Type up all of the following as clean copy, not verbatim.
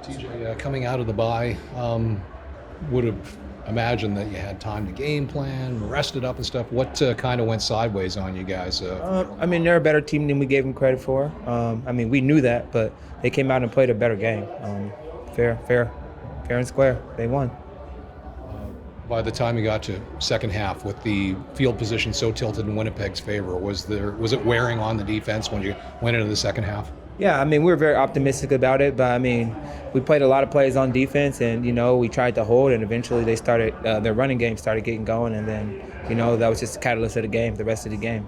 TJ, coming out of the bye, would have imagined that you had time to game plan, rested up and stuff. What kind of went sideways on you guys? I mean, they're a better team than we gave them credit for. I mean, we knew that, but they came out and played a better game. Fair and square. They won. By the time you got to second half, with the field position so tilted in Winnipeg's favor, was it wearing on the defense when you went into the second half? Yeah, I mean, we were very optimistic about it, but I mean, we played a lot of plays on defense, and we tried to hold, and eventually they started their running game started getting going, and then that was just the catalyst of the game, the rest of the game.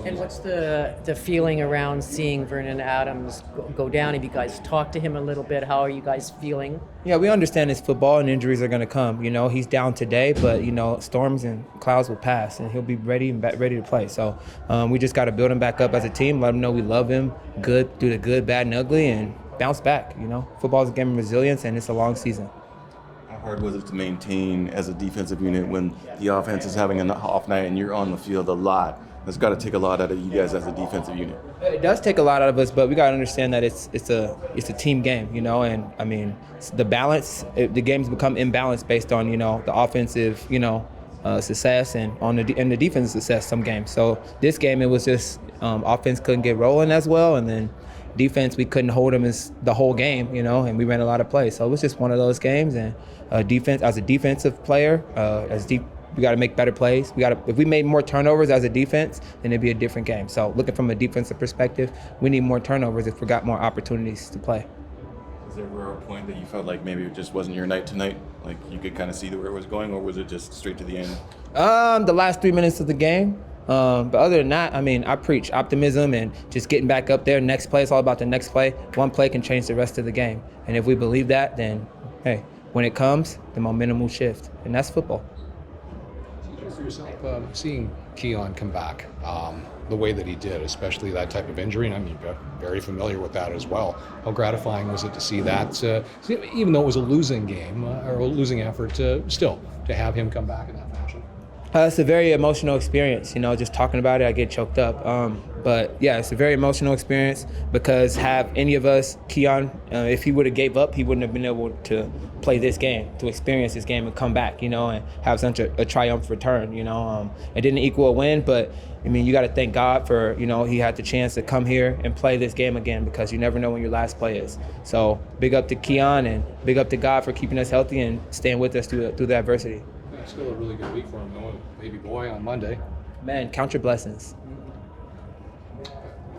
And what's the feeling around seeing Vernon Adams go down? Have you guys talked to him a little bit? How are you guys feeling? Yeah, we understand it's football and injuries are going to come. He's down today, but storms and clouds will pass, and he'll be ready to play. So we just got to build him back up as a team, let him know we love him, do the good, bad, and ugly, and bounce back. Football is a game of resilience, and it's a long season. How hard was it to maintain as a defensive unit when the offense is having an off night and you're on the field a lot? It's got to take a lot out of you guys as a defensive unit. It does take a lot out of us, but we got to understand that it's a team game, and I mean the balance. The games become imbalanced based on the offensive success and the defensive success some games. So this game it was just offense couldn't get rolling as well, and then defense we couldn't hold them as the whole game, and we ran a lot of plays. So it was just one of those games, and defense as a defensive player, we got to make better plays. If we made more turnovers as a defense, then it'd be a different game. So looking from a defensive perspective, we need more turnovers if we got more opportunities to play. Was there ever a point that you felt like maybe it just wasn't your night tonight? Like you could kind of see where it was going, or was it just straight to the end? The last 3 minutes of the game. But other than that, I mean, I preach optimism and just getting back up there. Next play, it's all about the next play. One play can change the rest of the game. And if we believe that, then, hey, when it comes, the momentum will shift. And that's football. For yourself, seeing Keon come back the way that he did, especially that type of injury, and I mean, you're very familiar with that as well. How gratifying was it to see that, even though it was a losing game or a losing effort, still to have him come back in that fashion? It's a very emotional experience, just talking about it, I get choked up. But yeah, it's a very emotional experience because have any of us, Keon, if he would have gave up, he wouldn't have been able to play this game, to experience this game and come back, and have such a triumph return, It didn't equal a win, but I mean, you got to thank God for, he had the chance to come here and play this game again because you never know when your last play is. So big up to Keon and big up to God for keeping us healthy and staying with us through the adversity. Still a really good week for him, knowing baby boy on Monday. Man, count your blessings.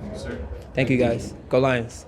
Thank you, sir. Thank you, guys. Go Lions.